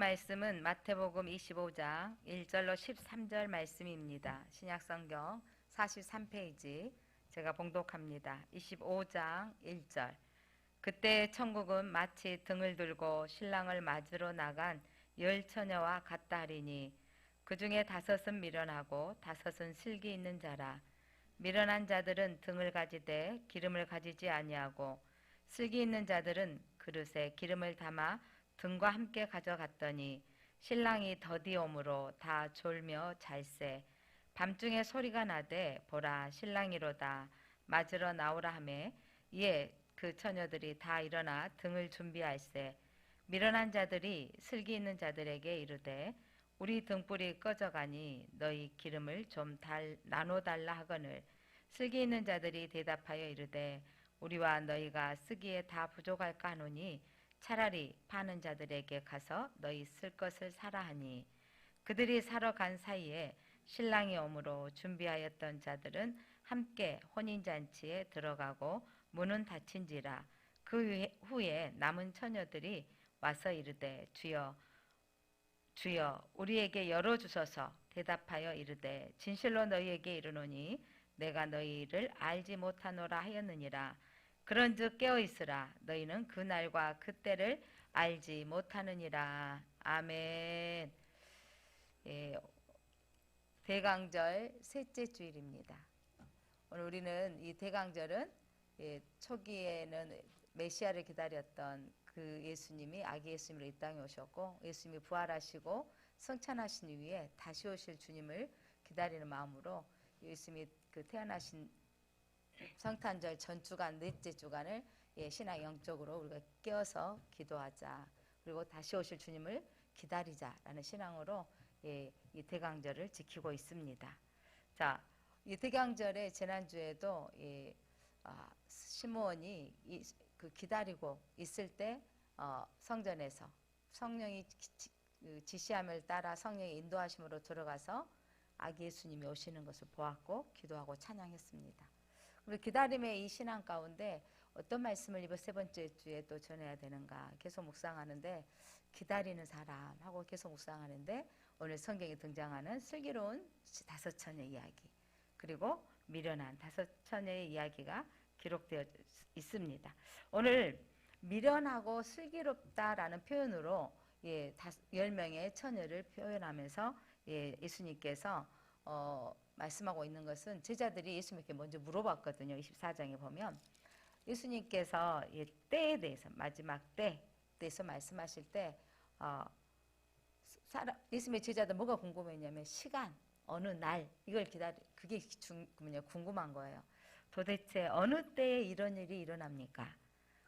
말씀은 마태복음 25장 1절로 13절 말씀입니다. 신약성경 43페이지 제가 봉독합니다. 25장 1절. 그때 천국은 마치 등을 들고 신랑을 맞으러 나간 10처녀와 같다 하리니 그 중에 5은 미련하고 5은 슬기 있는 자라. 미련한 자들은 등을 가지되 기름을 가지지 아니하고 슬기 있는 자들은 그릇에 기름을 담아 등과 함께 가져갔더니 신랑이 더디옴으로 다 졸며 잘세. 밤중에 소리가 나되 보라 신랑이로다 맞으러 나오라 하매 이에 그 처녀들이 다 일어나 등을 준비할세. 미련한 자들이 슬기 있는 자들에게 이르되 우리 등불이 꺼져가니 너희 기름을 좀 나눠달라 하거늘 슬기 있는 자들이 대답하여 이르되 우리와 너희가 쓰기에 다 부족할까 하노니 차라리 파는 자들에게 가서 너희 쓸 것을 사라 하니 그들이 사러 간 사이에 신랑이 오므로 준비하였던 자들은 함께 혼인잔치에 들어가고 문은 닫힌지라. 그 후에 남은 처녀들이 와서 이르되 주여 주여 우리에게 열어주소서. 대답하여 이르되 진실로 너희에게 이르노니 내가 너희를 알지 못하노라 하였느니라. 그런즉 깨어있으라. 너희는 그 날과 그 때를 알지 못하느니라. 아멘. 예, 대강절 셋째 주일입니다. 오늘 우리는 이 대강절은 초기에는 메시아를 기다렸던 그 예수님이 아기 예수님으로 이 땅에 오셨고 예수님이 부활하시고 성찬하신 이후에 다시 오실 주님을 기다리는 마음으로 예수님이 그 태어나신 성탄절 전 주간 넷째 주간을 신앙 영적으로 우리가 깨어서 기도하자. 그리고 다시 오실 주님을 기다리자라는 신앙으로 이 대강절을 지키고 있습니다. 자, 이 대강절의 지난주에도 시므온이 그 기다리고 있을 때 성전에서 성령이 지시함을 따라 성령의 인도하심으로 들어가서 아기 예수님이 오시는 것을 보았고 기도하고 찬양했습니다. 우리 기다림의 이 신앙 가운데 어떤 말씀을 이번 세 번째 주에 또 전해야 되는가 계속 묵상하는데 기다리는 사람하고 계속 묵상하는데 오늘 성경에 등장하는 슬기로운 5처녀 이야기 그리고 미련한 5처녀의 이야기가 기록되어 있습니다. 오늘 미련하고 슬기롭다라는 표현으로 10명의 처녀를 표현하면서 예수님께서 말씀하고 있는 것은 제자들이 예수님께 먼저 물어봤거든요. 24장에 보면 예수님께서 때에 대해서 마지막 때에 대해서 말씀하실 때 예수님의 제자들 뭐가 궁금했냐면 시간, 어느 날 이걸 그게 궁금한 거예요. 도대체 어느 때에 이런 일이 일어납니까?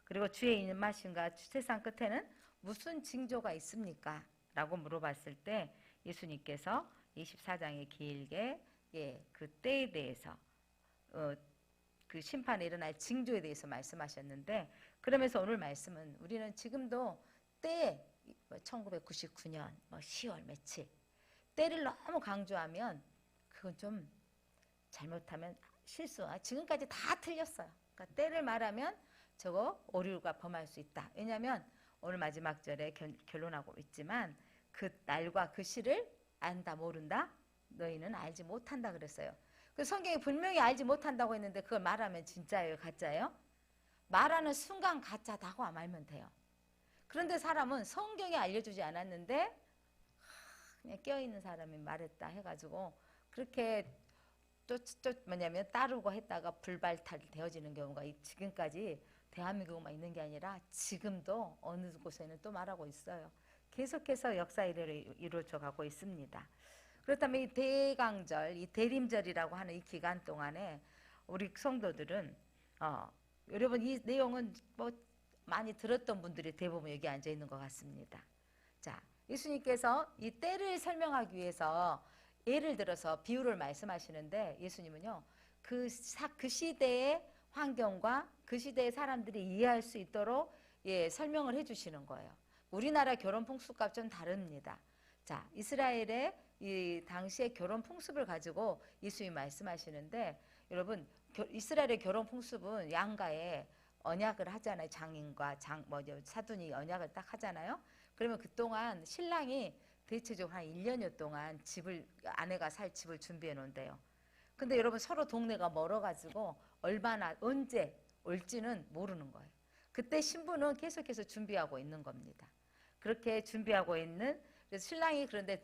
그리고 주의 임하심과 세상 끝에는 무슨 징조가 있습니까? 라고 물어봤을 때 예수님께서 24장에 길게 그 때에 대해서 그 심판에 일어날 징조에 대해서 말씀하셨는데 그러면서 오늘 말씀은 우리는 지금도 때에 1999년 10월 며칠 때를 너무 강조하면 그건 좀 잘못하면 실수야. 지금까지 다 틀렸어요. 그러니까 때를 말하면 저거 오류가 범할 수 있다. 왜냐하면 오늘 마지막 절에 결론하고 있지만 그 날과 그 시를 안다 모른다 너희는 알지 못한다 그랬어요. 그 성경이 분명히 알지 못한다고 했는데 그걸 말하면 진짜예요 가짜예요? 말하는 순간 가짜다고 말면 돼요. 그런데 사람은 성경이 알려주지 않았는데 그냥 깨어있는 사람이 말했다 해가지고 그렇게 또 뭐냐면 따르고 했다가 불발달되어지는 경우가 지금까지 대한민국만 있는 게 아니라 지금도 어느 곳에는 또 말하고 있어요. 계속해서 역사 이래를 이루어져 가고 있습니다. 그렇다면 이 대강절, 이 대림절이라고 하는 이 기간 동안에 우리 성도들은 여러분 이 내용은 뭐 많이 들었던 분들이 대부분 여기 앉아 있는 것 같습니다. 자, 예수님께서 이 때를 설명하기 위해서 예를 들어서 비유를 말씀하시는데 예수님은요 그 시대의 환경과 그 시대의 사람들이 이해할 수 있도록 설명을 해주시는 거예요. 우리나라 결혼 풍습과 좀 다릅니다. 자, 이스라엘의 이 당시의 결혼 풍습을 가지고 예수님이 말씀하시는데 여러분 이스라엘의 결혼 풍습은 양가에 언약을 하잖아요. 장인과 사돈이 언약을 딱 하잖아요. 그러면 그동안 신랑이 대체적으로 한 1년여 동안 아내가 살 집을 준비해 놓은대요. 근데 여러분 서로 동네가 멀어가지고 얼마나 언제 올지는 모르는 거예요. 그때 신부는 계속해서 준비하고 있는 겁니다. 그렇게 준비하고 있는, 그래서 신랑이 그런데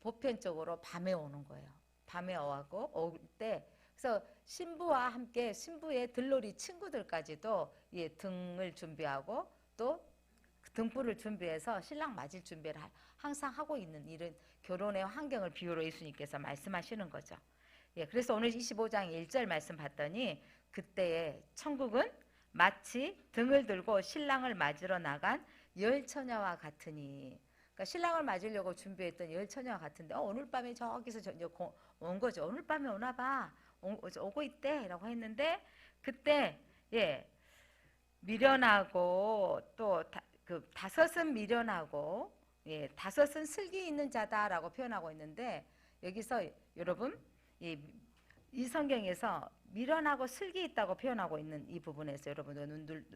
보편적으로 밤에 오는 거예요. 밤에 올 때, 그래서 신부와 함께 신부의 들놀이 친구들까지도 등을 준비하고 또 등불을 준비해서 신랑 맞을 준비를 항상 하고 있는 이런 결혼의 환경을 비유로 예수님께서 말씀하시는 거죠. 그래서 오늘 25장 1절 말씀 봤더니 그때의 천국은 마치 등을 들고 신랑을 맞으러 나간 열 처녀와 같으니, 그러니까 신랑을 맞으려고 준비했던 열 처녀와 같은데 오늘 밤에 저기서 온 거죠. 오늘 밤에 오나 봐. 오고 있대 라고 했는데 그때 미련하고 또 다섯은 미련하고 다섯은 슬기 있는 자다라고 표현하고 있는데 여기서 여러분 이 성경에서 미련하고 슬기 있다고 표현하고 있는 이 부분에서 여러분들 눈들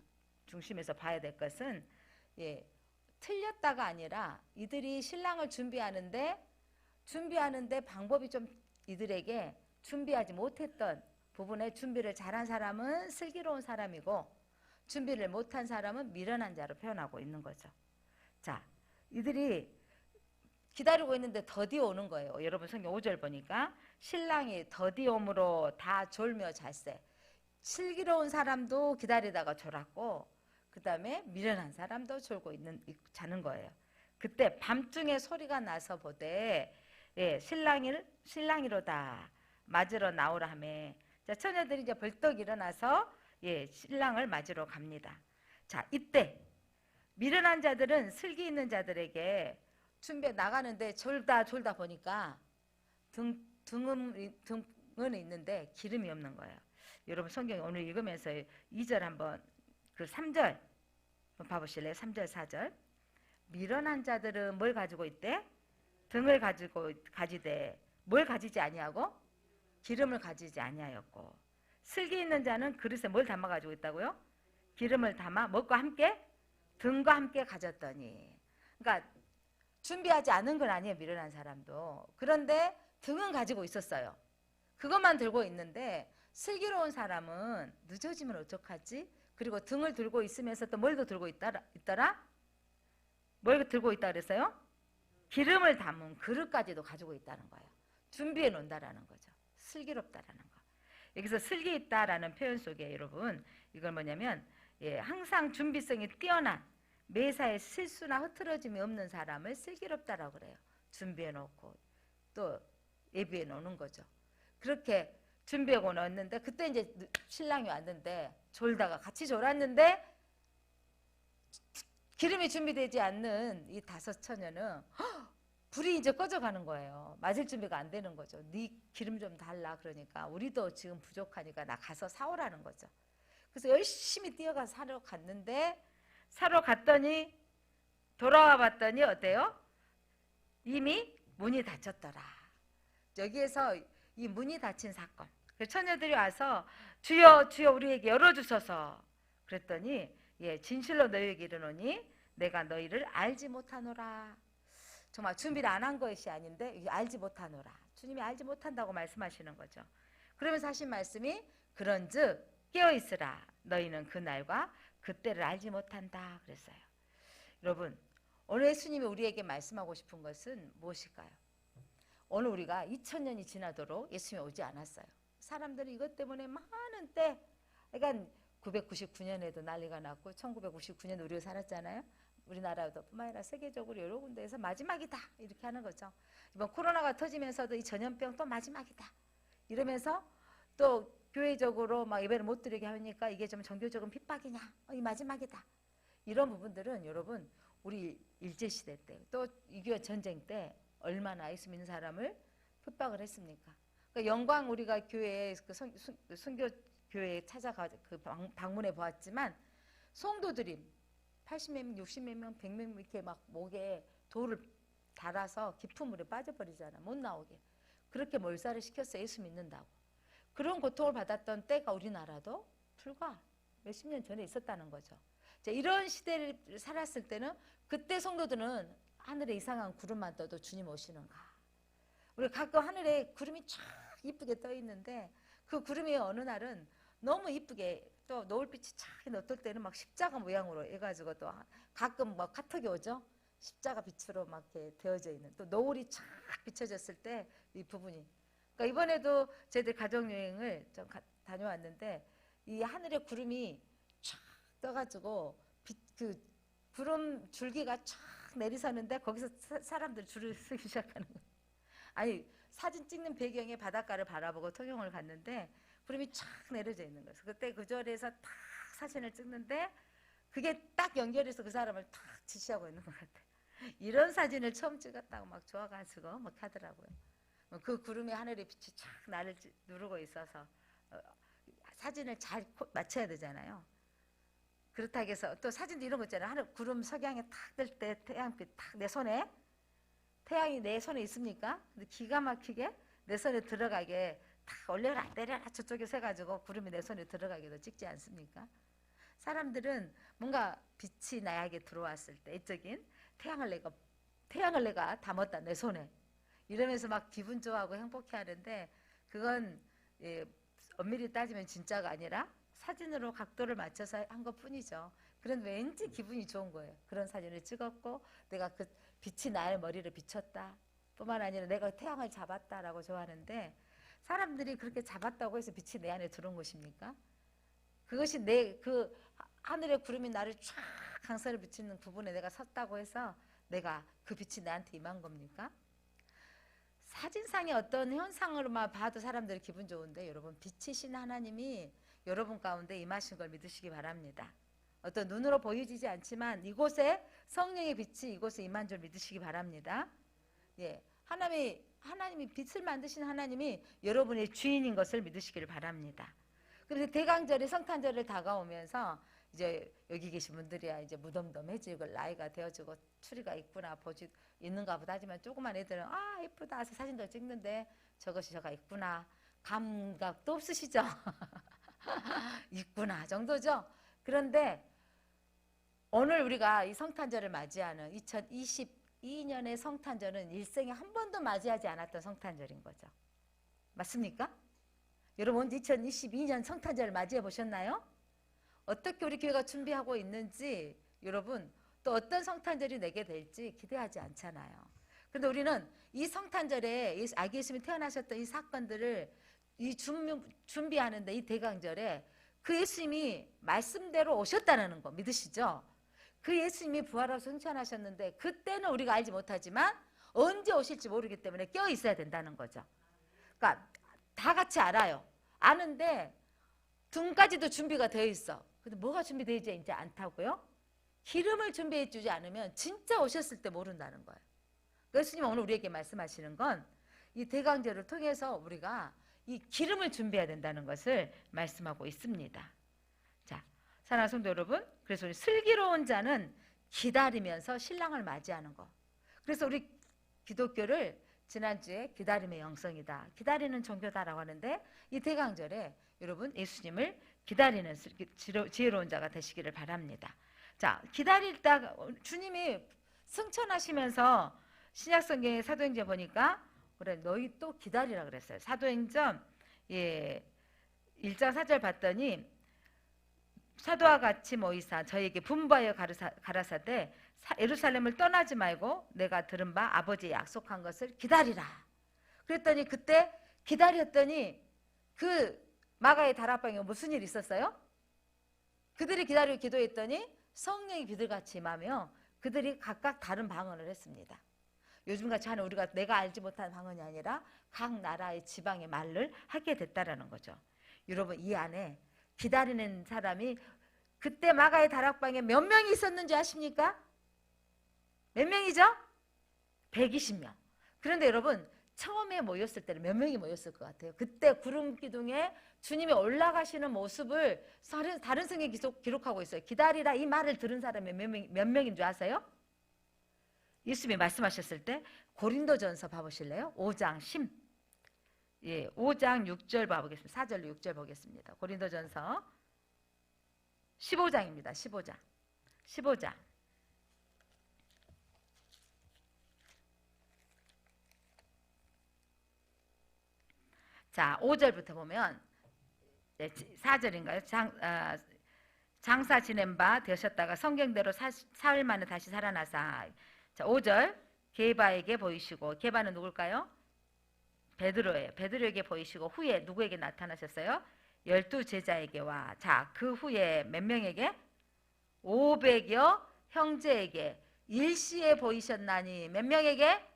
중심에서 봐야 될 것은 틀렸다가 아니라 이들이 신랑을 준비하는데 방법이 좀 이들에게 준비하지 못했던 부분에 준비를 잘한 사람은 슬기로운 사람이고 준비를 못한 사람은 미련한 자로 표현하고 있는 거죠. 자, 이들이 기다리고 있는데 더디 오는 거예요. 여러분 성경 5절 보니까 신랑이 더디 오므로 다 졸며 잤세. 슬기로운 사람도 기다리다가 졸았고 그 다음에 미련한 사람도 졸고 자는 거예요. 그때 밤중에 소리가 나서 보되 신랑이로다 맞으러 나오라 하매, 자, 처녀들이 이제 벌떡 일어나서 신랑을 맞으러 갑니다. 자, 이때 미련한 자들은 슬기 있는 자들에게 준비해 나가는데 졸다 보니까 등은 있는데 기름이 없는 거예요. 여러분 성경 오늘 읽으면서 2절 한번 3절 봐보실래요? 3절 4절. 미련한 자들은 뭘 가지고 있대? 등을 가지되 뭘 가지지 아니하고? 기름을 가지지 아니하였고, 슬기 있는 자는 그릇에 뭘 담아 가지고 있다고요? 기름을 담아 뭐과 함께? 등과 함께 가졌더니. 그러니까 준비하지 않은 건 아니에요, 미련한 사람도. 그런데 등은 가지고 있었어요. 그것만 들고 있는데 슬기로운 사람은 늦어지면 어떡하지? 그리고 등을 들고 있으면서 또 뭘 더 들고 있더라? 뭘 들고 있다 그랬어요? 기름을 담은 그릇까지도 가지고 있다는 거예요. 준비해 놓는다라는 거죠. 슬기롭다라는 거. 여기서 슬기 있다라는 표현 속에 여러분 이걸 뭐냐면 항상 준비성이 뛰어난 매사에 실수나 흐트러짐이 없는 사람을 슬기롭다라고 그래요. 준비해 놓고 또 예비해 놓는 거죠. 그렇게 준비하고 넣었는데 그때 이제 신랑이 왔는데 졸다가 같이 졸았는데 기름이 준비되지 않는 이 다섯 처녀는 불이 이제 꺼져가는 거예요. 맞을 준비가 안 되는 거죠. 네 기름 좀 달라 그러니까 우리도 지금 부족하니까 나 가서 사오라는 거죠. 그래서 열심히 뛰어가서 사러 갔더니 돌아와 봤더니 어때요? 이미 문이 닫혔더라. 여기에서 이 문이 닫힌 사건. 처녀들이 와서 주여 주여 우리에게 열어주소서 그랬더니 진실로 너희에게 이르노니 내가 너희를 알지 못하노라. 정말 준비를 안 한 것이 아닌데 알지 못하노라. 주님이 알지 못한다고 말씀하시는 거죠. 그러면서 하신 말씀이 그런즉 깨어있으라. 너희는 그날과 그때를 알지 못한다 그랬어요. 여러분 오늘 예수님이 우리에게 말씀하고 싶은 것은 무엇일까요? 오늘 우리가 2000년이 지나도록 예수님이 오지 않았어요. 사람들이 이것 때문에 많은 때, 그러니까 999년에도 난리가 났고 1999년 우리가 살았잖아요. 우리나라도 뿐만 아니라 세계적으로 여러 군데에서 마지막이다 이렇게 하는 거죠. 이번 코로나가 터지면서도 이 전염병 또 마지막이다 이러면서 또 교회적으로 막 예배를 못 드리게 하니까 이게 좀 종교적인 핍박이냐, 이 마지막이다 이런 부분들은 여러분 우리 일제시대 때 또 6.25 전쟁 때 얼마나 예수 믿는 사람을 핍박을 했습니까? 그러니까 영광 우리가 교회에 순교 교회에 찾아가 방문해 보았지만 성도들이 80몇 명, 60몇 명, 100명 이렇게 막 목에 돌을 달아서 깊은 물에 빠져버리잖아. 못 나오게. 그렇게 몰살을 시켰어요. 예수 믿는다고. 그런 고통을 받았던 때가 우리나라도 불과 몇십 년 전에 있었다는 거죠. 이런 시대를 살았을 때는 그때 성도들은 하늘에 이상한 구름만 떠도 주님 오시는가. 우리 가끔 하늘에 구름이 쫙 이쁘게 떠 있는데 그 구름이 어느 날은 너무 이쁘게 또 노을빛이 쫙 어떨 때는 막 십자가 모양으로 해가지고 또 가끔 막 카톡이 오죠. 십자가 빛으로 막 이렇게 되어져 있는 또 노을이 쫙 비춰졌을 때 이 부분이. 그러니까 이번에도 저희들 가족여행을 좀 다녀왔는데 이 하늘에 구름이 쫙 떠가지고 그 구름 줄기가 쫙 내리서는데 거기서 사람들 줄을 서기 시작하는 거예요. 아니 사진 찍는 배경에 바닷가를 바라보고 통영을 갔는데 구름이 쫙 내려져 있는 거예요. 그때 그 절에서 탁 사진을 찍는데 그게 딱 연결해서 그 사람을 탁 지시하고 있는 것 같아요. 이런 사진을 처음 찍었다고 막 좋아가지고 막 하더라고요. 그 구름이 하늘에 빛이 쫙 나를 누르고 있어서 사진을 잘 맞춰야 되잖아요. 그렇다고 해서 또 사진도 이런 거 있잖아요. 하늘 구름 석양에 탁 뜰 때 태양빛 탁 내 손에 태양이 내 손에 있습니까? 근데 기가 막히게 내 손에 들어가게 탁 올려라 내려라 저쪽에서 해가지고 구름이 내 손에 들어가게도 찍지 않습니까? 사람들은 뭔가 빛이 나에게 들어왔을 때 이쪽인 태양을 내가 담았다 내 손에 이러면서 막 기분 좋아하고 행복해하는데 그건 엄밀히 따지면 진짜가 아니라 사진으로 각도를 맞춰서 한 것뿐이죠. 그런 왠지 기분이 좋은 거예요. 그런 사진을 찍었고 내가 그 빛이 나의 머리를 비췄다 뿐만 아니라 내가 태양을 잡았다라고 좋아하는데 사람들이 그렇게 잡았다고 해서 빛이 내 안에 들어온 것입니까? 그것이 내 그 하늘의 구름이 나를 쫙 강사를 비치는 부분에 내가 섰다고 해서 내가 그 빛이 나한테 임한 겁니까? 사진상의 어떤 현상으로만 봐도 사람들이 기분 좋은데 여러분 빛이신 하나님이 여러분 가운데 임하신 걸 믿으시기 바랍니다. 어떤 눈으로 보여지지 않지만 이곳에 성령의 빛이 이곳에 임한 줄 믿으시기 바랍니다. 예, 하나님이 빛을 만드신 하나님이 여러분의 주인인 것을 믿으시기를 바랍니다. 그런데 대강절이 성탄절을 다가오면서 이제 여기 계신 분들이야 이제 무덤덤해지고 나이가 되어지고 추리가 있구나 보지 있는가 보다 하지만 조그만 애들은 아 예쁘다 해서 사진도 찍는데 저것이 저가 있구나 감각도 없으시죠? 있구나 정도죠. 그런데 오늘 우리가 이 성탄절을 맞이하는 2022년의 성탄절은 일생에 한 번도 맞이하지 않았던 성탄절인 거죠. 맞습니까? 여러분 2022년 성탄절을 맞이해 보셨나요? 어떻게 우리 교회가 준비하고 있는지 여러분 또 어떤 성탄절이 내게 될지 기대하지 않잖아요. 그런데 우리는 이 성탄절에 아기 예수님이 태어나셨던 이 사건들을 준비하는데 이 대강절에 그 예수님이 말씀대로 오셨다는 거 믿으시죠? 그 예수님이 부활하고 승천하셨는데 그때는 우리가 알지 못하지만 언제 오실지 모르기 때문에 껴 있어야 된다는 거죠. 그러니까 다 같이 알아요. 아는데 등까지도 준비가 되어 있어. 근데 뭐가 준비되어 있지 이제 않다고요? 기름을 준비해 주지 않으면 진짜 오셨을 때 모른다는 거예요. 예수님 오늘 우리에게 말씀하시는 건 이 대강절을 통해서 우리가 이 기름을 준비해야 된다는 것을 말씀하고 있습니다. 자, 사랑하는 성도 여러분, 그래서 우리 슬기로운 자는 기다리면서 신랑을 맞이하는 거. 그래서 우리 기독교를 지난주에 기다림의 영성이다, 기다리는 종교다라고 하는데 이 대강절에 여러분 예수님을 기다리는 지혜로운 자가 되시기를 바랍니다. 자, 기다리다가 주님이 승천하시면서 신약성경의 사도행전 보니까 그래 너희 또 기다리라 그랬어요. 사도행전 1장 4절 봤더니 사도와 같이 모이사 저에게 분부하여 가라사대 예루살렘을 떠나지 말고 내가 들은 바 아버지의 약속한 것을 기다리라. 그랬더니 그때 기다렸더니 그 마가의 다락방에 무슨 일이 있었어요? 그들이 기다리고 기도했더니 성령이 비둘같이 임하며 그들이 각각 다른 방언을 했습니다. 요즘같이 하는 우리가 내가 알지 못하는 방언이 아니라 각 나라의 지방의 말을 하게 됐다라는 거죠. 여러분 이 안에 기다리는 사람이 그때 마가의 다락방에 몇 명이 있었는지 아십니까? 몇 명이죠? 120명. 그런데 여러분 처음에 모였을 때는 몇 명이 모였을 것 같아요? 그때 구름 기둥에 주님이 올라가시는 모습을 다른 성경이 기록하고 있어요. 기다리라 이 말을 들은 사람이 몇 명인 줄 아세요? 예수님이 말씀하셨을 때 고린도전서 봐보실래요? 5장 5장 6절 봐보겠습니다. 4절 6절 보겠습니다. 고린도전서 15장입니다. 15장. 15장. 자, 5절부터 보면 4절인가요? 장사 지낸 바 되셨다가 성경대로 사흘 만에 다시 살아나사. 자, 5절. 게바에게 보이시고, 게바는 누굴까요? 베드로예요. 베드로에게 보이시고 후에 누구에게 나타나셨어요? 12제자에게와. 자, 그 후에 몇 명에게? 500여 형제에게 일시에 보이셨나니. 몇 명에게?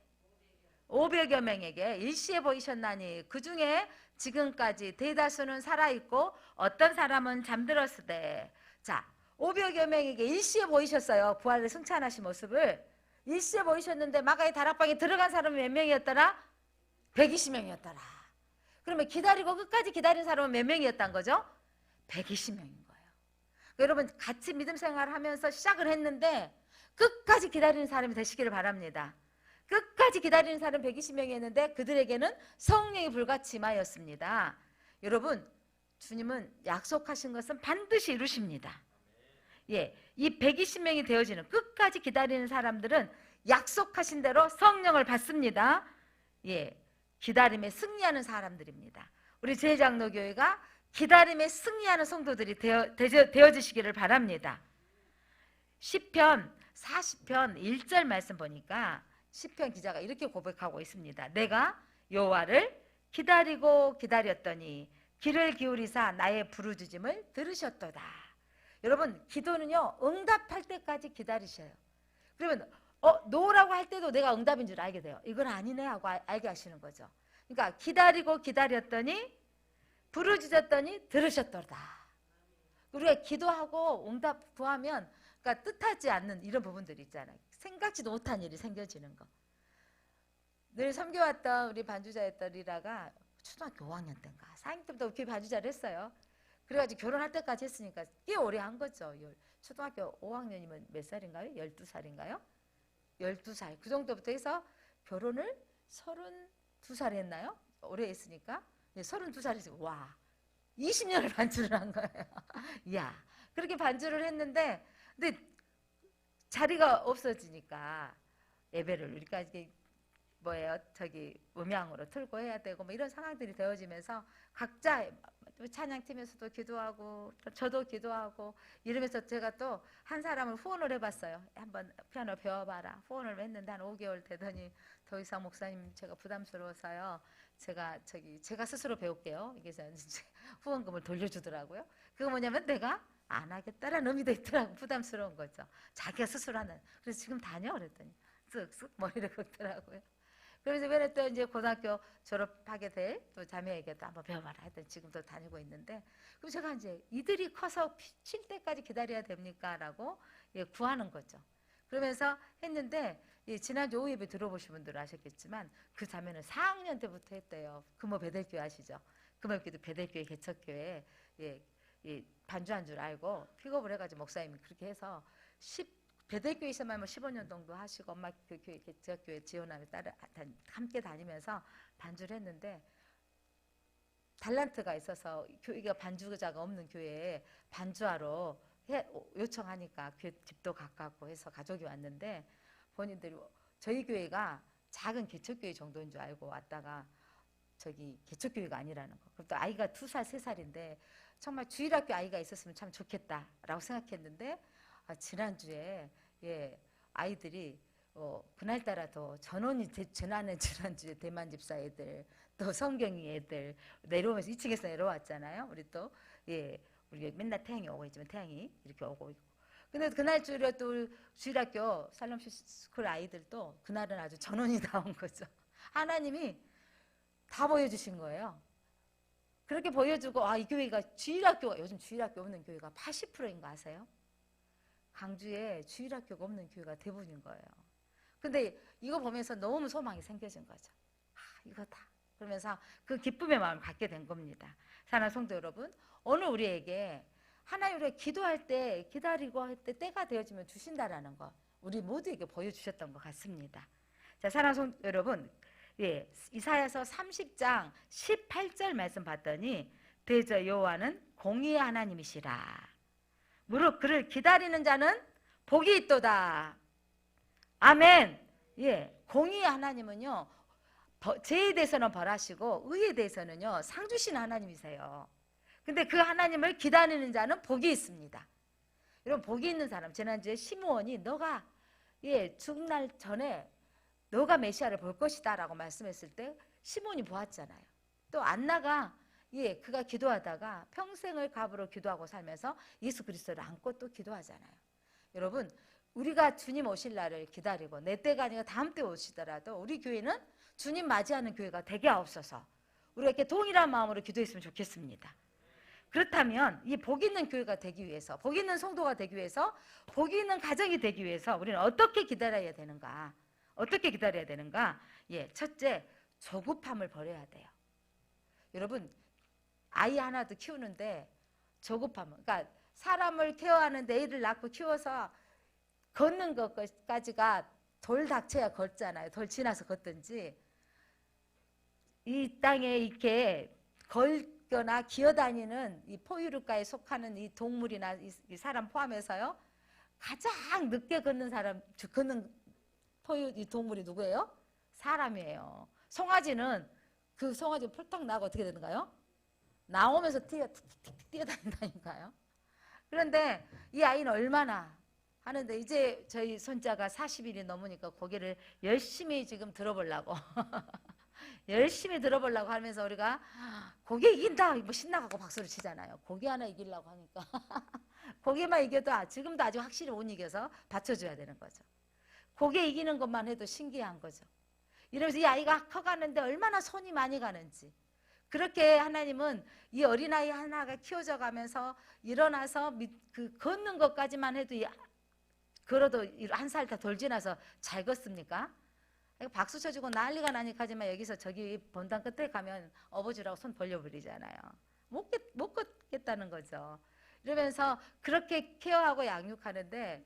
500여 명에게 일시에 보이셨나니. 그 중에 지금까지 대다수는 살아있고 어떤 사람은 잠들었으되. 자, 500여 명에게 일시에 보이셨어요. 부활을 승천하신 모습을 일시에 보이셨는데 마가의 다락방에 들어간 사람은 몇 명이었더라? 120명이었더라. 그러면 기다리고 끝까지 기다린 사람은 몇 명이었단 거죠? 120명인 거예요. 여러분 같이 믿음 생활을 하면서 시작을 했는데 끝까지 기다리는 사람이 되시기를 바랍니다. 끝까지 기다리는 사람 120명이었는데 그들에게는 성령이 불같이 임하였습니다. 여러분 주님은 약속하신 것은 반드시 이루십니다. 예, 이 120명이 되어지는 끝까지 기다리는 사람들은 약속하신 대로 성령을 받습니다. 예, 기다림에 승리하는 사람들입니다. 우리 제장로교회가 기다림에 승리하는 성도들이 되어지시기를 바랍니다. 시편 40편 1절 말씀 보니까 시편 기자가 이렇게 고백하고 있습니다. 내가 여호와를 기다리고 기다렸더니 귀를 기울이사 나의 부르짖음을 들으셨도다. 여러분 기도는요 응답할 때까지 기다리셔요. 그러면 노라고 할 때도 내가 응답인 줄 알게 돼요. 이건 아니네 하고 알게 하시는 거죠. 그러니까 기다리고 기다렸더니 부르짖었더니 들으셨도다. 우리가 기도하고 응답 구하면 그러니까 뜻하지 않는 이런 부분들이 있잖아요. 생각지도 못한 일이 생겨지는 거. 늘 섬겨왔던 우리 반주자였던 리라가 초등학교 5학년 때인가 4학년 때부터 교회 반주자를 했어요. 그래가지고 결혼할 때까지 했으니까 꽤 오래 한 거죠. 초등학교 5학년이면 몇 살인가요? 12살인가요? 12살 그 정도부터 해서 결혼을 32살에 했나요? 오래 했으니까 32살에 해서 와 20년을 반주를 한 거예요. 이야 그렇게 반주를 했는데 근데 자리가 없어지니까 예배를 우리까지 뭐예요? 음향으로 틀고 해야 되고 뭐 이런 상황들이 되어지면서 각자 찬양팀에서도 기도하고 저도 기도하고 이러면서 제가 또 한 사람을 후원을 해봤어요. 한번 피아노 배워봐라. 후원을 했는데 한 5개월 되더니 더 이상 목사님 제가 부담스러워서요. 제가 스스로 배울게요. 그래서 후원금을 돌려주더라고요. 그거 뭐냐면 내가 안 하겠다라는 의미도 있더라고. 부담스러운 거죠. 자기가 스스로 하는. 그래서 지금 다녀 그랬더니 쓱쓱 머리를 긁더라고요. 그래서 이번에 또 이제 고등학교 졸업하게 될 또 자매에게도 한번 배워봐라 했더니 지금도 다니고 있는데 그럼 제가 이제 이들이 커서 칠 때까지 기다려야 됩니까? 라고 구하는 거죠. 그러면서 했는데 지난주 오후 예배 들어보신 분들은 아셨겠지만 그 자매는 4학년 때부터 했대요. 금호 베델교회 아시죠? 금호교회도 베델교회 개척교회 반주한 줄 알고 픽업을 해가지고 목사님이 그렇게 해서 베델교회에서만 15년 정도 하시고 엄마 그 교회 개척교회 지원하며 함께 다니면서 반주를 했는데 달란트가 있어서 교회가 반주자가 없는 교회에 반주하러 요청하니까 집도 가깝고 해서 가족이 왔는데 본인들이 저희 교회가 작은 개척교회 정도인 줄 알고 왔다가 개척교회가 아니라는 거. 그럼 또 아이가 2살, 3살인데 정말 주일학교 아이가 있었으면 참 좋겠다라고 생각했는데 지난주에 아이들이 그날따라 더 전원이 지난주에 대만 집사 애들 또 성경이 애들 내려오면서 2층에서 내려왔잖아요. 우리 또 우리 맨날 태양이 오고 있지만 태양이 이렇게 오고 있고. 근데 그날 주일에 또 주일학교 살롬스쿨 아이들도 그날은 아주 전원이 다 온 거죠. 하나님이 다 보여주신 거예요. 그렇게 보여주고 이 교회가 주일학교가 요즘 주일학교 없는 교회가 80%인 거 아세요? 광주에 주일학교가 없는 교회가 대부분인 거예요. 근데 이거 보면서 너무 소망이 생겨진 거죠. 이거다. 그러면서 그 기쁨의 마음을 갖게 된 겁니다. 사랑하는 성도 여러분, 오늘 우리에게 하나님 우리가 기도할 때 기다리고 할 때 때가 되어지면 주신다라는 거 우리 모두에게 보여주셨던 것 같습니다. 자, 사랑하는 성도 여러분, 이사야서 30장 18절 말씀 봤더니 대저 여호와는 공의의 하나님이시라. 무릇 그를 기다리는 자는 복이 있도다. 아멘. 예, 공의 하나님은요, 죄에 대해서는 벌하시고 의에 대해서는요 상 주시는 하나님이세요. 근데 그 하나님을 기다리는 자는 복이 있습니다. 여러분, 복이 있는 사람, 지난주에 시므온이 너가 죽날 전에 너가 메시아를 볼 것이다 라고 말씀했을 때 시므온이 보았잖아요. 또 안나가 그가 기도하다가 평생을 갑으로 기도하고 살면서 예수 그리스도를 안고 또 기도하잖아요. 여러분, 우리가 주님 오실 날을 기다리고 내 때가 아니라 다음 때 오시더라도 우리 교회는 주님 맞이하는 교회가 되게 없어서 우리가 이렇게 동일한 마음으로 기도했으면 좋겠습니다. 그렇다면 이 복 있는 교회가 되기 위해서, 복 있는 성도가 되기 위해서, 복 있는 가정이 되기 위해서 우리는 어떻게 기다려야 되는가? 어떻게 기다려야 되는가? 첫째, 조급함을 버려야 돼요. 여러분, 아이 하나도 키우는데 조급함은, 그러니까 사람을 케어하는데 애를 낳고 키워서 걷는 것까지가 돌 닥쳐야 걷잖아요. 돌 지나서 걷든지. 이 땅에 이렇게 걸거나 기어다니는 이 포유류과에 속하는 이 동물이나 이 사람 포함해서요, 가장 늦게 걷는 사람, 걷는 포유 이 동물이 누구예요? 사람이에요. 송아지는 그 송아지 폴딱 나고 어떻게 되는가요? 나오면서 뛰어다닌다니까요. 그런데 이 아이는 얼마나 하는데, 이제 저희 손자가 40일이 넘으니까 고개를 열심히 지금 들어보려고 열심히 들어보려고 하면서 우리가 고개 이긴다 뭐 신나가고 박수를 치잖아요. 고개 하나 이기려고 하니까 고개만 이겨도 지금도 아직 확실히 못 이겨서 받쳐줘야 되는 거죠. 고개 이기는 것만 해도 신기한 거죠. 이러면서 이 아이가 커가는데 얼마나 손이 많이 가는지, 그렇게 하나님은 이 어린아이 하나가 키워져 가면서 일어나서 그 걷는 것까지만 해도 걸어도 한 살 다 덜 지나서 잘 걷습니까? 박수 쳐주고 난리가 나니까 하지만 여기서 저기 본당 끝에 가면 업어주라고 손 벌려버리잖아요. 못 걷겠다는 거죠. 이러면서 그렇게 케어하고 양육하는데,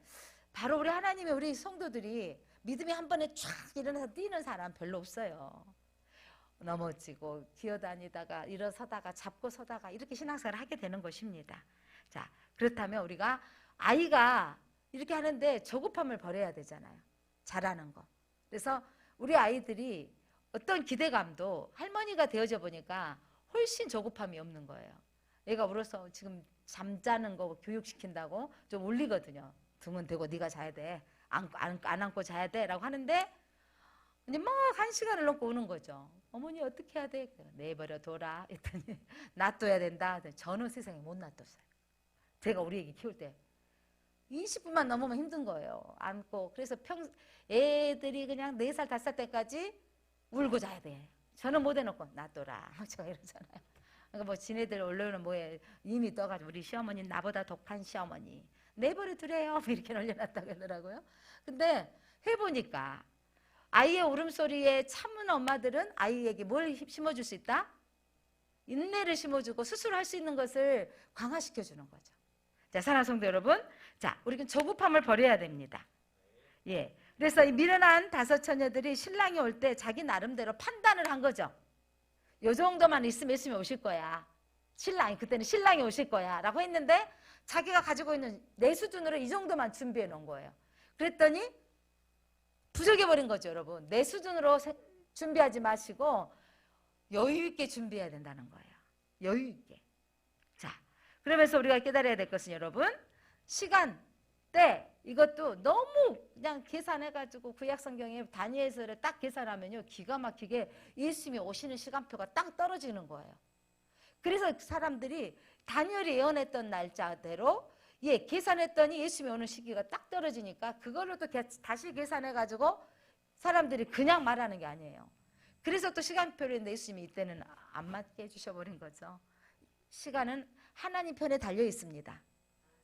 바로 우리 하나님이 우리 성도들이 믿음이 한 번에 쫙 일어나서 뛰는 사람 별로 없어요. 넘어지고 기어다니다가 일어서다가 잡고 서다가 이렇게 신앙생활을 하게 되는 것입니다. 자, 그렇다면 우리가 아이가 이렇게 하는데 조급함을 버려야 되잖아요. 잘하는 거. 그래서 우리 아이들이 어떤 기대감도 할머니가 되어져 보니까 훨씬 조급함이 없는 거예요. 얘가 울어서 지금 잠자는 거 교육시킨다고 좀 울리거든요. 등은 대고 네가 자야 돼. 안 안고 자야 돼 라고 하는데 이제 막 1시간을 넘고 우는 거죠. 어머니 어떻게 해야 돼? 내버려 둬라 했더니 놔둬야 된다. 저는 세상에 못 놔뒀어요. 제가 우리 애기 키울 때 20분만 넘으면 힘든 거예요. 안고. 그래서 애들이 그냥 4살, 5살 때까지 울고 자야 돼. 저는 못 해놓고 놔둬라. 제가 이러잖아요. 그러니까 뭐 지네들 올려놓은 뭐에 이미 떠가지고 우리 시어머니 나보다 독한 시어머니. 내버려 두래요. 뭐 이렇게 올려놨다고 그러더라고요. 근데 해보니까 아이의 울음소리에 참은 엄마들은 아이에게 뭘 심어줄 수 있다? 인내를 심어주고 스스로 할 수 있는 것을 강화시켜주는 거죠. 자, 사랑하는 성도 여러분, 자, 우리는 조급함을 버려야 됩니다. 그래서 이 미련한 5 처녀들이 신랑이 올 때 자기 나름대로 판단을 한 거죠. 요 정도만 있으면 오실 거야. 그때는 신랑이 오실 거야 라고 했는데, 자기가 가지고 있는 내 수준으로 이 정도만 준비해 놓은 거예요. 그랬더니 부족해버린 거죠. 여러분, 내 수준으로 준비하지 마시고 여유 있게 준비해야 된다는 거예요. 여유 있게. 자, 그러면서 우리가 깨달아야 될 것은 여러분, 시간, 때, 이것도 너무 그냥 계산해가지고 구약성경에 다니엘서를 딱 계산하면요, 기가 막히게 예수님이 오시는 시간표가 딱 떨어지는 거예요. 그래서 사람들이 다니엘이 예언했던 날짜대로 계산했더니 예수님이 오는 시기가 딱 떨어지니까 그걸로 또 다시 계산해가지고 사람들이 그냥 말하는 게 아니에요. 그래서 또 시간표를 했는데 예수님이 이때는 안 맞게 해주셔버린 거죠. 시간은 하나님 편에 달려 있습니다.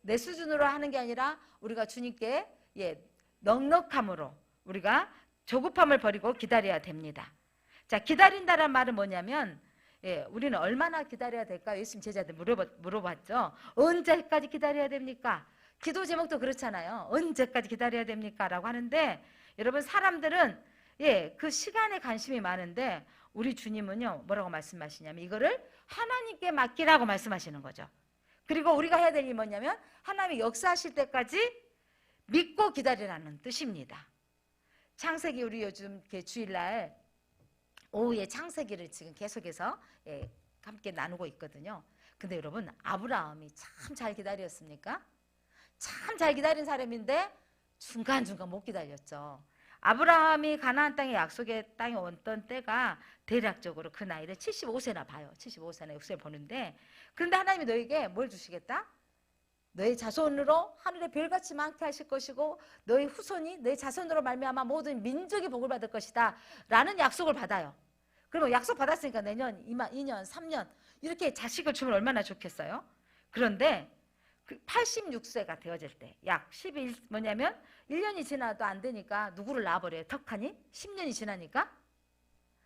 내 수준으로 하는 게 아니라 우리가 주님께 넉넉함으로 우리가 조급함을 버리고 기다려야 됩니다. 자, 기다린다는 말은 뭐냐면 우리는 얼마나 기다려야 될까? 예수님 제자들 물어봤죠. 언제까지 기다려야 됩니까? 기도 제목도 그렇잖아요. 언제까지 기다려야 됩니까? 라고 하는데, 여러분, 사람들은 그 시간에 관심이 많은데 우리 주님은요, 뭐라고 말씀하시냐면 이거를 하나님께 맡기라고 말씀하시는 거죠. 그리고 우리가 해야 될 일이 뭐냐면 하나님이 역사하실 때까지 믿고 기다리라는 뜻입니다. 창세기 우리 요즘 주일날 오후에 창세기를 지금 계속해서 함께 나누고 있거든요. 근데 여러분 아브라함이 참 잘 기다렸습니까? 참 잘 기다린 사람인데 중간중간 못 기다렸죠. 아브라함이 가나안 땅의 약속의 땅에 왔던 때가 대략적으로 그 나이를 75세나 봐요. 75세나 60세 보는데, 그런데 하나님이 너에게 뭘 주시겠다? 너의 자손으로 하늘의 별같이 많게 하실 것이고 너의 후손이 너의 자손으로 말미암아 모든 민족이 복을 받을 것이다 라는 약속을 받아요. 그러면 약속 받았으니까 내년, 2년, 3년 이렇게 자식을 주면 얼마나 좋겠어요? 그런데 86세가 되어질 때 약 1년이 지나도 안 되니까 누구를 낳아버려요? 턱하니? 10년이 지나니까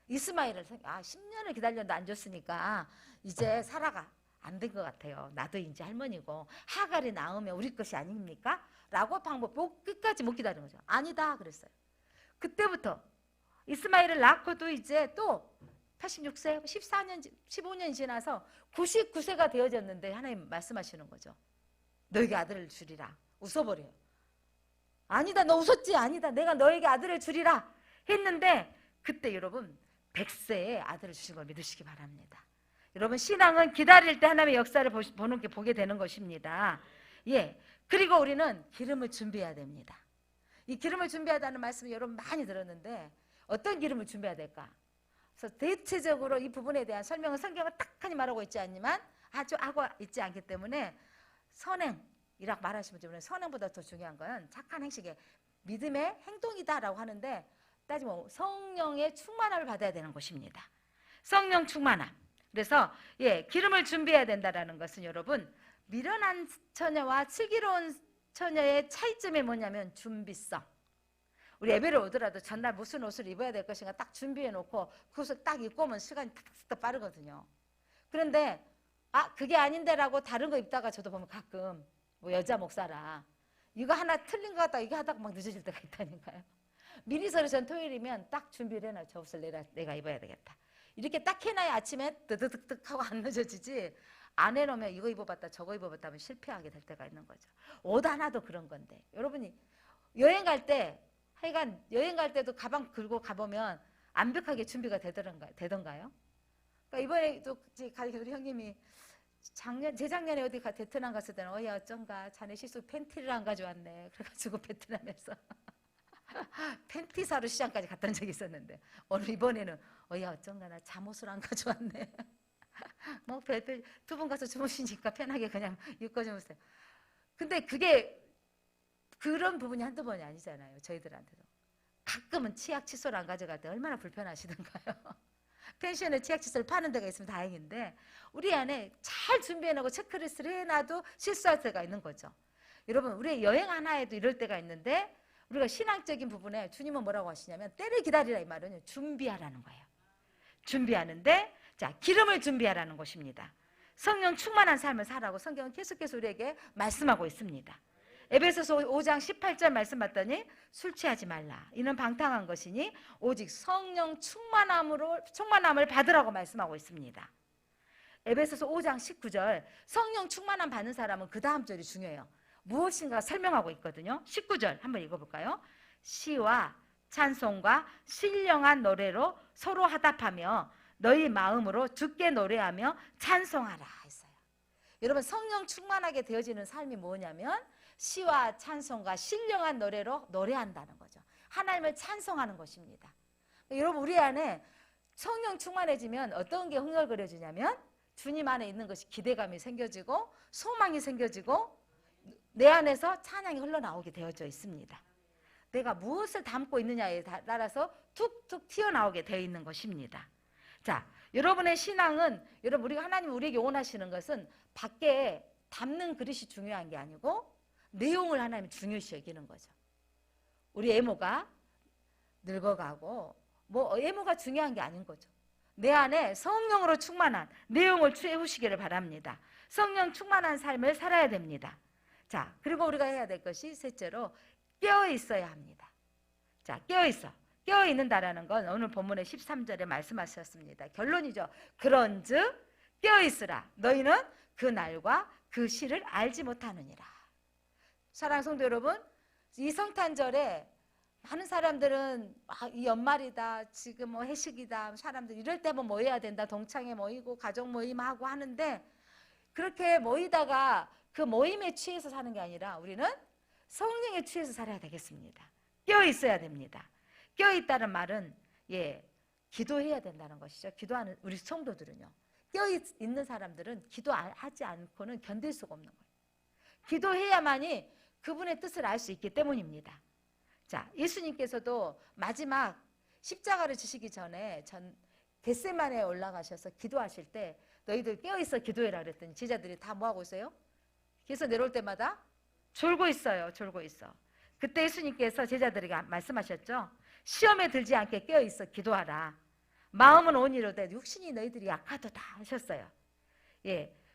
이스마엘을 10년을 기다렸는데 안 줬으니까 이제 사라가 안 된 것 같아요. 나도 이제 할머니고 하갈이 낳으면 우리 것이 아닙니까? 라고 방법 끝까지 못 기다린 거죠. 아니다 그랬어요. 그때부터 이스마엘을 낳고도 이제 또 86세, 14년, 15년이 지나서 99세가 되어졌는데 하나님 말씀하시는 거죠. 너에게 아들을 주리라. 웃어버려요. 아니다 너 웃었지? 아니다 내가 너에게 아들을 주리라 했는데 그때 여러분 100세에 아들을 주신 걸 믿으시기 바랍니다. 여러분 신앙은 기다릴 때 하나님의 역사를 보게 되는 것입니다. 예. 그리고 우리는 기름을 준비해야 됩니다. 이 기름을 준비하다는 말씀을 여러분 많이 들었는데 어떤 기름을 준비해야 될까? 그래서 대체적으로 이 부분에 대한 설명은 성경은 딱하니 말하고 있지 않지만 아주 하고 있지 않기 때문에 선행이라고 말하시면 좀 선행보다 더 중요한 건 착한 행식의 믿음의 행동이다라고 하는데 따지면 성령의 충만함을 받아야 되는 것입니다. 성령 충만함. 그래서 기름을 준비해야 된다라는 것은 여러분 미련한 처녀와 슬기로운 처녀의 차이점이 뭐냐면 준비성. 우리 예배를 오더라도 전날 무슨 옷을 입어야 될 것인가 딱 준비해 놓고 그 옷을 딱 입고 오면 시간이 탁탁 빠르거든요. 그런데 그게 아닌데 라고 다른 거 입다가 저도 보면 가끔 뭐 여자 목사라 이거 하나 틀린 거 같다 이거 하다가 막 늦어질 때가 있다니까요. 미리서 전 토요일이면 딱 준비를 해놔요. 저 옷을 내가 입어야 되겠다. 이렇게 딱 해놔야 아침에 뜨득득득 하고 안 늦어지지 안 해놓으면 이거 입어봤다 저거 입어봤다 하면 실패하게 될 때가 있는 거죠. 옷 하나도 그런 건데 여러분이 여행 갈 때 하여간 여행 갈 때도 가방 들고 가보면 완벽하게 준비가 되던가요? 그러니까 이번에도 우리 형님이 재작년에 어디 베트남 갔을 때는 어쩐가 자네 실수 팬티를 안 가져왔네. 그래가지고 베트남에서 팬티 사러 시장까지 갔던 적이 있었는데 오늘 이번에는 어쩐가 나 잠옷을 안 가져왔네. 뭐 두 분 가서 주무시니까 편하게 그냥 입고 주무세요. 근데 그게 그런 부분이 한두 번이 아니잖아요. 저희들한테도 가끔은 치약 칫솔 안 가져갈 때 얼마나 불편하시던가요. 펜션에 치약 칫솔 파는 데가 있으면 다행인데 우리 안에 잘 준비해놓고 체크리스트를 해놔도 실수할 때가 있는 거죠. 여러분 우리 여행 하나에도 이럴 때가 있는데 우리가 신앙적인 부분에 주님은 뭐라고 하시냐면 때를 기다리라 이 말은 준비하라는 거예요. 준비하는데 자 기름을 준비하라는 것입니다. 성령 충만한 삶을 살라고 성경은 계속해서 우리에게 말씀하고 있습니다. 에베소서 5장 18절 말씀 봤더니 술 취하지 말라. 이는 방탕한 것이니 오직 성령 충만함을 받으라고 말씀하고 있습니다. 에베소서 5장 19절 성령 충만함 받는 사람은 그 다음 절이 중요해요. 무엇인가 설명하고 있거든요. 19절 한번 읽어볼까요? 시와 찬송과 신령한 노래로 서로 화답하며 너희 마음으로 주께 노래하며 찬송하라 했어요. 여러분 성령 충만하게 되어지는 삶이 뭐냐면 시와 찬송과 신령한 노래로 노래한다는 거죠. 하나님을 찬송하는 것입니다. 여러분 우리 안에 성령 충만해지면 어떤 게 흥얼거려지냐면 주님 안에 있는 것이 기대감이 생겨지고 소망이 생겨지고 내 안에서 찬양이 흘러나오게 되어져 있습니다. 내가 무엇을 담고 있느냐에 따라서 툭툭 튀어나오게 되어 있는 것입니다. 자, 여러분의 신앙은 우리가 하나님 우리에게 원하시는 것은 밖에 담는 그릇이 중요한 게 아니고 내용을 하나님이 중요시 여기는 거죠. 우리 애모가 늙어가고 애모가 중요한 게 아닌 거죠. 내 안에 성령으로 충만한 내용을 채우시기를 바랍니다. 성령 충만한 삶을 살아야 됩니다. 자, 그리고 우리가 해야 될 것이 셋째로 깨어 있어야 합니다. 자, 깨어 있는다라는 건 오늘 본문의 13절에 말씀하셨습니다. 결론이죠. 그런즉 깨어 있으라. 너희는 그 날과 그 시를 알지 못하느니라. 사랑하는 성도 여러분, 이 성탄절에 많은 사람들은 이 연말이다, 지금 뭐 회식이다, 사람들 이럴 때 뭐 모여야 된다, 동창회 모이고 가족 모임하고 하는데, 그렇게 모이다가 그 모임에 취해서 사는 게 아니라 우리는 성령에 취해서 살아야 되겠습니다. 깨어 있어야 됩니다. 깨어 있다는 말은 기도해야 된다는 것이죠. 기도하는 우리 성도들은요, 깨어 있는 사람들은 기도하지 않고는 견딜 수가 없는 거예요. 기도해야만이 그분의 뜻을 알 수 있기 때문입니다. 자, 예수님께서도 마지막 십자가를 지시기 전에 겟세마네에 올라가셔서 기도하실 때 너희들 깨어있어 기도해라 그랬더니 제자들이 다 뭐하고 있어요? 그래서 내려올 때마다 졸고 있어요. 졸고 있어. 그때 예수님께서 제자들에게 말씀하셨죠. 시험에 들지 않게 깨어있어 기도하라. 마음은 온이로되 육신이 너희들이 약하도다 하셨어요.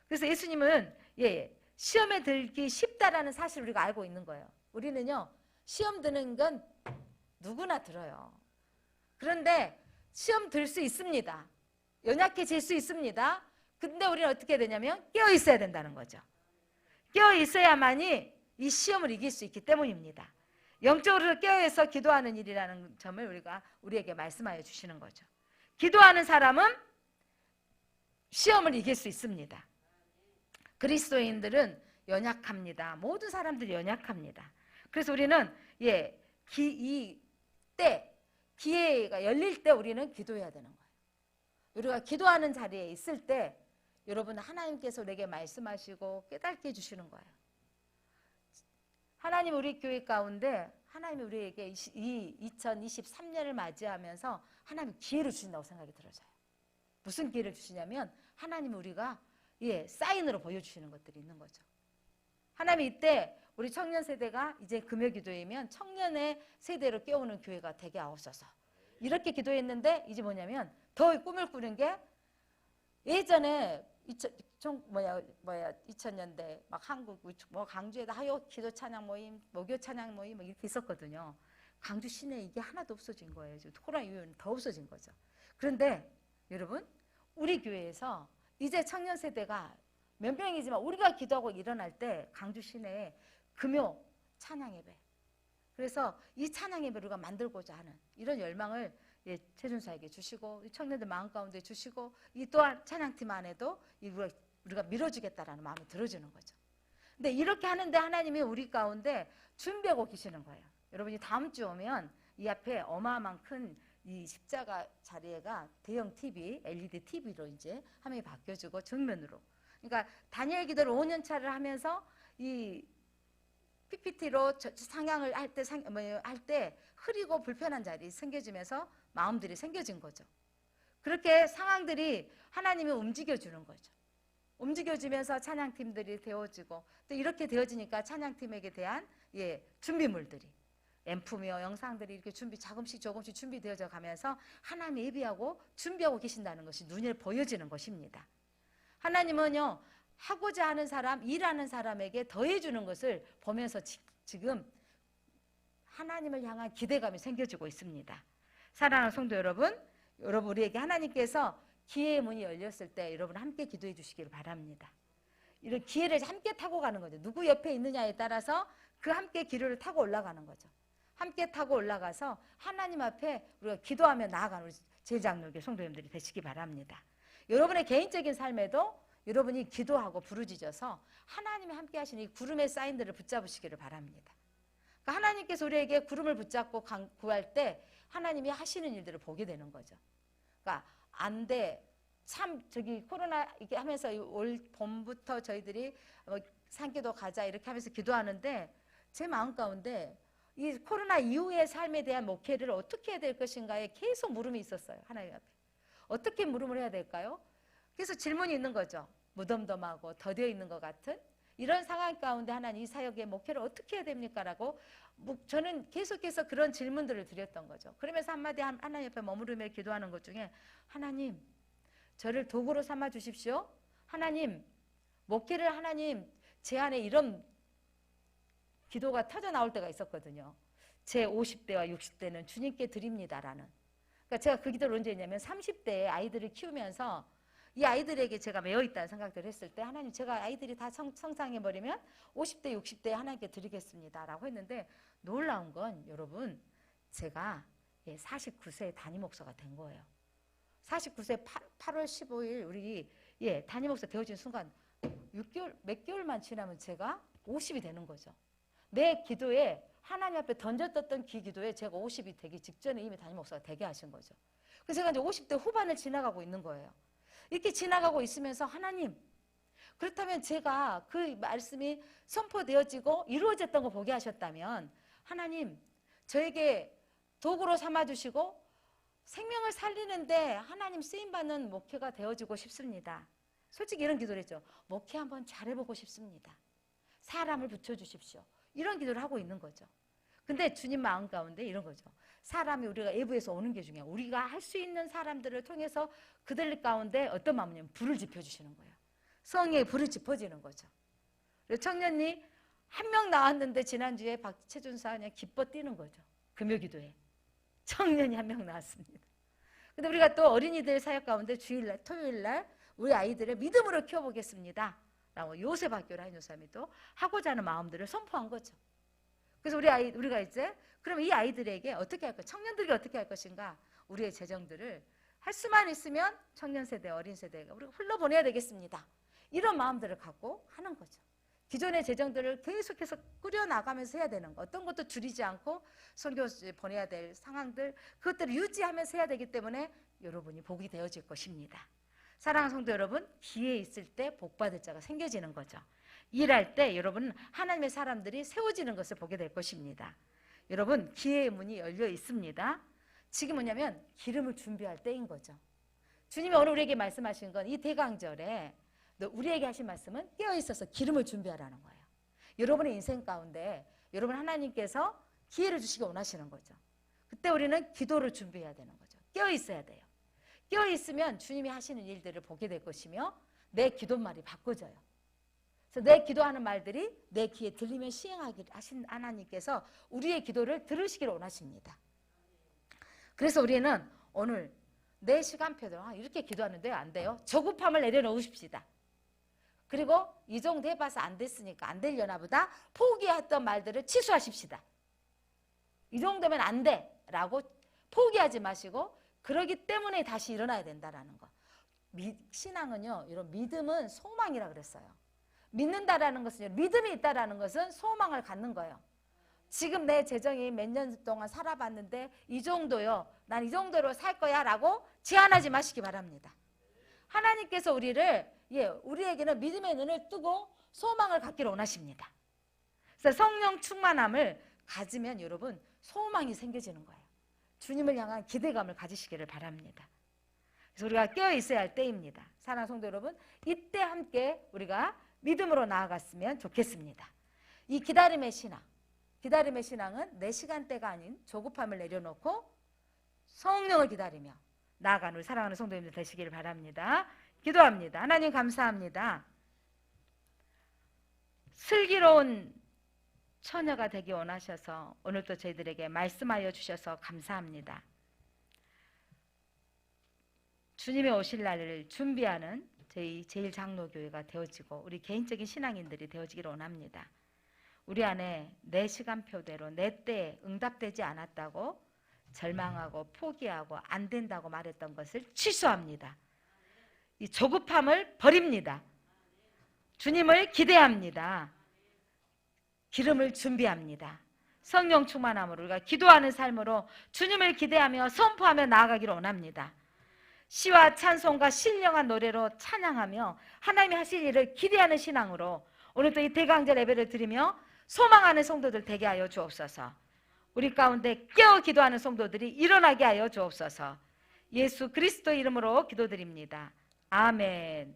그래서 예수님은 시험에 들기 쉽다라는 사실을 우리가 알고 있는 거예요. 우리는요, 시험 드는 건 누구나 들어요. 그런데 시험 들 수 있습니다. 연약해질 수 있습니다. 근데 우리는 어떻게 되냐면 깨어 있어야 된다는 거죠. 깨어 있어야만이 이 시험을 이길 수 있기 때문입니다. 영적으로 깨어있어 기도하는 일이라는 점을 우리에게 말씀하여 주시는 거죠. 기도하는 사람은 시험을 이길 수 있습니다. 그리스도인들은 연약합니다. 모든 사람들이 연약합니다. 그래서 우리는 기회가 열릴 때 우리는 기도해야 되는 거예요. 우리가 기도하는 자리에 있을 때 여러분, 하나님께서 내게 말씀하시고 깨닫게 해주시는 거예요. 하나님 우리 교회 가운데 하나님이 우리에게 이 2023년을 맞이하면서 하나님이 기회를 주신다고 생각이 들어져요. 무슨 기회를 주시냐면 하나님이 우리가 사인으로 보여주시는 것들이 있는 거죠. 하나님이 이때 우리 청년 세대가 이제 금요기도이면 청년의 세대로 깨우는 교회가 되게 하옵소서. 이렇게 기도했는데 이제 뭐냐면 더 꿈을 꾸는 게, 예전에 2000년대 막 한국 강주에다 하요 기도 찬양 모임, 목요 찬양 모임 이렇게 있었거든요. 강주 시내에 이게 하나도 없어진 거예요. 지금 코로나 이후에는 더 없어진 거죠. 그런데 여러분, 우리 교회에서 이제 청년 세대가 몇 명이지만 우리가 기도하고 일어날 때 강주 시내에 금요 찬양 예배, 그래서 이 찬양 예배를 우리가 만들고자 하는 이런 열망을 최준사에게 주시고 청년들 마음 가운데 주시고, 이 또한 찬양팀 안에도 우리가 밀어주겠다라는 마음이 들어주는 거죠. 근데 이렇게 하는데 하나님이 우리 가운데 준비하고 계시는 거예요. 여러분이 다음 주 오면 이 앞에 어마어마한 큰 이 십자가 자리에가 대형 TV, LED TV로 이제 화면이 바뀌어지고 정면으로. 그러니까 다니엘 기도를 5년 차를 하면서 이 PPT로 상향을 할 때 흐리고 불편한 자리 생겨지면서 마음들이 생겨진 거죠. 그렇게 상황들이 하나님이 움직여주는 거죠. 움직여주면서 찬양팀들이 되어지고, 또 이렇게 되어지니까 찬양팀에게 대한 준비물들이, 앰프며 영상들이 이렇게 조금씩 준비되어져 가면서 하나님 예비하고 준비하고 계신다는 것이 눈에 보여지는 것입니다. 하나님은요, 하고자 하는 사람, 일하는 사람에게 더해주는 것을 보면서 지금 하나님을 향한 기대감이 생겨지고 있습니다. 사랑하는 성도 여러분, 우리에게 하나님께서 기회의 문이 열렸을 때 여러분 함께 기도해 주시기를 바랍니다. 이런 기회를 함께 타고 가는 거죠. 누구 옆에 있느냐에 따라서 그 함께 기류를 타고 올라가는 거죠. 함께 타고 올라가서 하나님 앞에 우리가 기도하며 나아가는 우리 제장로교 성도님들이 되시기 바랍니다. 여러분의 개인적인 삶에도 여러분이 기도하고 부르짖어서 하나님이 함께 하시는 이 구름의 사인들을 붙잡으시기를 바랍니다. 그러니까 하나님께서 우리에게 구름을 붙잡고 구할 때 하나님이 하시는 일들을 보게 되는 거죠. 그러니까 안 돼. 참 코로나 이렇게 하면서 올 봄부터 저희들이 산기도 가자 이렇게 하면서 기도하는데 제 마음 가운데 이 코로나 이후의 삶에 대한 목회를 어떻게 해야 될 것인가에 계속 물음이 있었어요. 하나님 앞에. 어떻게 물음을 해야 될까요? 그래서 질문이 있는 거죠. 무덤덤하고 더뎌 있는 것 같은 이런 상황 가운데 하나님 이 사역의 목회를 어떻게 해야 됩니까? 라고 저는 계속해서 그런 질문들을 드렸던 거죠. 그러면서 한마디 하나님 옆에 머무르며 기도하는 것 중에, 하나님 저를 도구로 삼아 주십시오. 하나님 목회를 하나님 제 안에 이런 기도가 터져 나올 때가 있었거든요. 제 50대와 60대는 주님께 드립니다라는. 그러니까 제가 그 기도를 언제 했냐면 30대에 아이들을 키우면서 이 아이들에게 제가 매여 있다는 생각들을 했을 때 하나님 제가 아이들이 다 성장해버리면 50대 60대에 하나님께 드리겠습니다 라고 했는데 놀라운 건 여러분 제가 49세에 담임 목사가 된 거예요. 49세 8월 15일 우리 담임 목사 되어진 순간 6개월 몇 개월만 지나면 제가 50이 되는 거죠. 내 기도에 하나님 앞에 던졌던 기도에 제가 50이 되기 직전에 이미 담임 목사가 되게 하신 거죠. 그래서 제가 이제 50대 후반을 지나가고 있는 거예요. 이렇게 지나가고 있으면서 하나님 그렇다면 제가 그 말씀이 선포되어지고 이루어졌던 거 보게 하셨다면 하나님 저에게 도구로 삼아주시고 생명을 살리는데 하나님 쓰임받는 목회가 되어지고 싶습니다. 솔직히 이런 기도를 했죠. 목회 한번 잘해보고 싶습니다. 사람을 붙여주십시오. 이런 기도를 하고 있는 거죠. 근데 주님 마음 가운데 이런 거죠. 사람이 우리가 외부에서 오는 게 중요해요. 우리가 할 수 있는 사람들을 통해서 그들 가운데 어떤 마음이냐면 불을 지펴주시는 거예요. 성령의 불을 지펴지는 거죠. 청년이 한 명 나왔는데 지난주에 박채준 사 그냥 기뻐 뛰는 거죠. 금요기도에. 청년이 한 명 나왔습니다. 근데 우리가 또 어린이들 사역 가운데 주일날, 토요일날 우리 아이들을 믿음으로 키워보겠습니다. 라고 요셉 학교를 한 요사람이 또 하고자 하는 마음들을 선포한 거죠. 그래서 우리가 이제 그럼 이 아이들에게 어떻게 할 것, 청년들에게 어떻게 할 것인가? 우리의 재정들을 할 수만 있으면 청년 세대, 어린 세대가 우리가 흘러보내야 되겠습니다. 이런 마음들을 갖고 하는 거죠. 기존의 재정들을 계속해서 꾸려나가면서 해야 되는 거. 어떤 것도 줄이지 않고 선교 보내야 될 상황들 그것들을 유지하면서 해야 되기 때문에 여러분이 복이 되어질 것입니다. 사랑하는 성도 여러분, 기회 있을 때 복받을 자가 생겨지는 거죠. 일할 때 여러분 하나님의 사람들이 세워지는 것을 보게 될 것입니다. 여러분 기회의 문이 열려 있습니다. 지금 뭐냐면 기름을 준비할 때인 거죠. 주님이 오늘 우리에게 말씀하신 건 이 대강절에 우리에게 하신 말씀은 깨어있어서 기름을 준비하라는 거예요. 여러분의 인생 가운데 여러분 하나님께서 기회를 주시기 원하시는 거죠. 그때 우리는 기도를 준비해야 되는 거죠. 깨어있어야 돼요. 깨어있으면 주님이 하시는 일들을 보게 될 것이며 내 기도말이 바꿔져요. 그래서 내 기도하는 말들이 내 귀에 들리면 시행하기를 하신 하나님께서 우리의 기도를 들으시기를 원하십니다. 그래서 우리는 오늘 내 시간표대로 이렇게 기도하는데 안 돼요. 저급함을 내려놓으십시다. 그리고 이 정도 해봐서 안 됐으니까 안 되려나 보다 포기했던 말들을 취소하십시다. 이 정도면 안 돼 라고 포기하지 마시고 그러기 때문에 다시 일어나야 된다라는 거. 신앙은요, 이런 믿음은 소망이라 그랬어요. 믿는다라는 것은 믿음이 있다라는 것은 소망을 갖는 거예요. 지금 내 재정이 몇 년 동안 살아봤는데 이 정도요, 난 이 정도로 살 거야 라고 제한하지 마시기 바랍니다. 하나님께서 우리에게는 믿음의 눈을 뜨고 소망을 갖기를 원하십니다. 그래서 성령 충만함을 가지면 여러분 소망이 생겨지는 거예요. 주님을 향한 기대감을 가지시기를 바랍니다. 그래서 우리가 깨어 있어야 할 때입니다. 사랑하는 성도 여러분, 이때 함께 우리가 믿음으로 나아갔으면 좋겠습니다. 이 기다림의 신앙은 내 시간대가 아닌 조급함을 내려놓고 성령을 기다리며 나아가는 우리 사랑하는 성도님들 되시기를 바랍니다. 기도합니다. 하나님 감사합니다. 슬기로운 처녀가 되기 원하셔서 오늘도 저희들에게 말씀하여 주셔서 감사합니다. 주님의 오실 날을 준비하는 저희 제일장로교회가 되어지고 우리 개인적인 신앙인들이 되어지기를 원합니다. 우리 안에 내 시간표대로 내 때에 응답되지 않았다고 절망하고 포기하고 안 된다고 말했던 것을 취소합니다. 이 조급함을 버립니다. 주님을 기대합니다. 기름을 준비합니다. 성령 충만함으로 우리가 기도하는 삶으로 주님을 기대하며 선포하며 나아가기를 원합니다. 시와 찬송과 신령한 노래로 찬양하며 하나님이 하실 일을 기대하는 신앙으로 오늘도 이 대강절 예배를 드리며 소망하는 성도들 되게 하여 주옵소서. 우리 가운데 깨어 기도하는 성도들이 일어나게 하여 주옵소서. 예수 그리스도 이름으로 기도드립니다. 아멘.